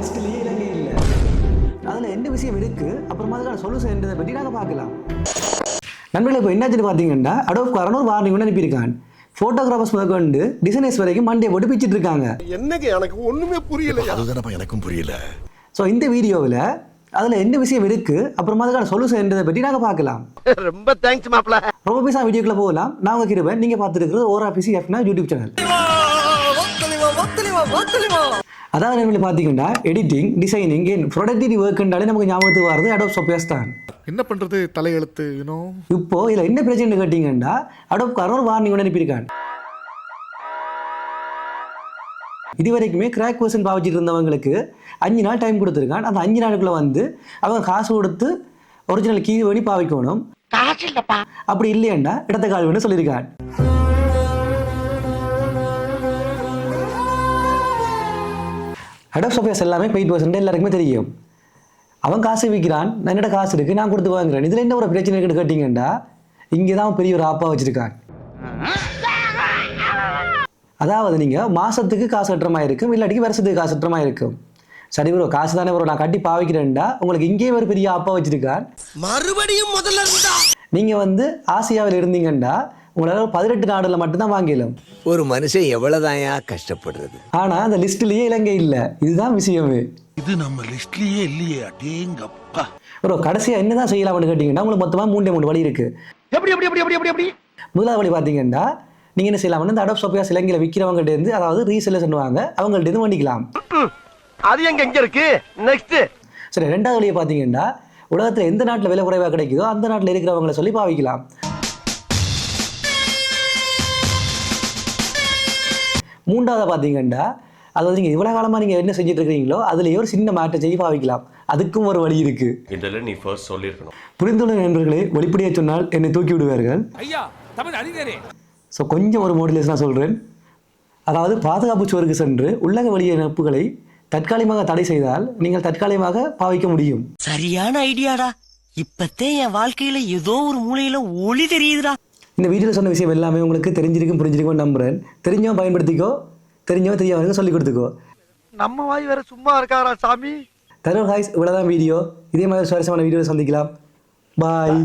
லிஸ்ட்லேயே இலங்கை இல்லை. அதில் எந்த விஷயம் இருக்குது, அப்புறமா அதுக்கான சொல்யூஷன் என்றதை பற்றி நாங்கள் பார்க்கலாம். நண்பர்கள் இப்போ என்னாச்சுன்னு பார்த்தீங்கன்னா அடோப்காரன் ஒரு வார்னிங் ஒன்று அனுப்பியிருக்கான். ஃபோட்டோகிராஃபர்ஸ் முதற்கொண்டு டிசைனர்ஸ் வரைக்கும் மண்டே போட்டு பிச்சுட்டு இருக்காங்க. என்னங்க எனக்கு ஒன்றுமே புரியல. அதுதானப்பா எனக்கும் புரியல. ஸோ இந்த வீடியோவில் அதில் என்ன விஷயம் இருக்குது, அப்புறமா அதுக்கான சொல்யூஷன் என்றதை பற்றி நாங்கள் பார்க்கலாம். ரொம்ப தேங்க்ஸ் மாப்ள. ரொம்ப பேசா வீடியோக்குள்ள போகலாம். நான் உங்கள் கிருபன். நீங்கள் பார்த்துருக்கிறது ஓரா பிசி எஃப்னா யூடியூப் சேனல். அதாவது நம்ம பார்த்தீங்கன்னா எடிட்டிங், டிசைனிங், ப்ரொடக்டிவிட்டி ஒர்க்னாலே நமக்கு ஞாபகத்துக்கு வரது அடோப் சாஃப்ட்வேர்ஸ் தான். என்ன பண்ணுறது தலையெழுத்து இப்போ இதில் என்ன பிரச்சனை கேட்டிங்கன்னா அடோப்காரன் ஒரு வார்னிங் ஒன்று அனுப்பியிருக்கான். இது வரைக்குமே கிராக் வெர்ஷன் பாவிச்சிட்டு இருந்தவங்களுக்கு 5 நாள் டைம் கொடுத்துருக்கான். அந்த 5 நாளுக்குள்ள வந்து அவங்க காசு கொடுத்து ஒரிஜினல் கீ பண்ணி பாவிக்கணும். அப்படி இல்லையா இடத்த கால் வேணும் சொல்லியிருக்கான். அடோப் சாஃப்ட்வேர்ஸ் எல்லாமே பெய்ட் வெர்ஷன் எல்லாருக்குமே தெரியும். அவன் காசு விற்கிறான், என்னோட காசு இருக்குது, நான் கொடுத்து வாங்குறேன். இதில் என்ன ஒரு பிரச்சனை இருக்குன்னு கேட்டிங்கன்னா இங்கே தான் பெரிய ஒரு ஆப்பாக வச்சுருக்கான். அதாவது நீங்கள் மாதத்துக்கு காசு கட்டுற மாதிரி இருக்கும், இல்லாட்டிக்கு வருஷத்துக்கு காசு கட்டுற மாதிரி இருக்கும். சரி ப்ரோ, காசு தானே ப்ரோ, நான் கட்டி பாவிக்கிறேன்டா உங்களுக்கு இங்கேயே ஒரு பெரிய ஆப்பாக வச்சுருக்கான். மறுபடியும் முதல்ல நீங்கள் வந்து ஆசியாவில் இருந்தீங்கன்னா உங்களால் 18 நாடுகளில் மட்டும்தான் வாங்கிடலாம். ஒரு மனுஷன் எவ்வளவுதான் கஷ்டப்படுறது. ஆனால் அந்த லிஸ்ட்லேயே இலங்கை இல்லை. இதுதான் விஷயமே. இது நம்ம லிஸ்ட்லயே இல்லையே. அடேங்கப்பா. ப்ரோ கடைசியாக என்னதான் செய்யலாம்னு கேட்டிங்கன்னா உங்களுக்கு மொத்தமாக 3 வழி இருக்குது. எப்படி முதலாவது வழி பார்த்தீங்கன்னா நீங்கள் என்ன செய்யலாம்னு இந்த அடோப் சாஃப்ட்வேர்ஸ் இலங்கையில் விற்கிறவங்கள்ட்ட இருந்து, அதாவது ரீசெல்லர் சொல்லுவாங்க, அவங்கள்ட்ட இருந்து வாங்கிக்கலாம். அது எங்க இருக்கு நெக்ஸ்ட். சரி, ரெண்டாவது வழியை பார்த்தீங்கன்னா உலகத்தில் எந்த நாட்டில் விலை குறைவாக கிடைக்குதோ அந்த நாட்டில் இருக்கிறவங்களை சொல்லி பாவிக்கலாம். மூன்றாவது பார்த்தீங்கன்னா அதாவது நீங்கள் இவ்வளோ காலமாக நீங்கள் என்ன செஞ்சுட்டு இருக்கிறீங்களோ அதுலேயே ஒரு சின்ன மாற்றம் செய்ய பாவிக்கலாம். அதுக்கும் ஒரு வழி இருக்கு. இதெல்லாம் நீ ஃபர்ஸ்ட் சொல்லியிருக்கணும். புரிந்துள்ள நண்பர்களே, வெளிப்படையாக சொன்னால் என்னை தூக்கி விடுவார்கள். ஸோ கொஞ்சம் ஒரு மோட்டிவேஷனாக சொல்கிறேன். அதாவது பாதுகாப்பு சுவருக்கு சென்று உள்ளக வழிய இணைப்புகளை தற்காலிகமாக தடை செய்தால் நீங்கள் தற்காலிகமாக பாவிக்க முடியும். சரியான ஐடியாடா. இப்பத்தே என் வாழ்க்கையில ஏதோ ஒரு மூலையில ஒளி தெரியுதுடா. இந்த வீடியோவில் சொன்ன விஷயம் எல்லாமே உங்களுக்கு தெரிஞ்சிருக்கும், புரிஞ்சிருக்கும் நம்புறேன். தெரிஞ்சவன் பயன்படுத்திக்கோ, தெரிஞ்சவன் தெரியாதவங்க சொல்லிக் கொடுத்துக்கோ. நம்ம வாய் வேற சும்மா இருக்காரா சாமி. தருண் ஹாய்ஸ், இவ்வளோதான் வீடியோ. இதே மாதிரி சுவாரஸ்யமான வீடியோவில் சந்திக்கலாம். பாய்.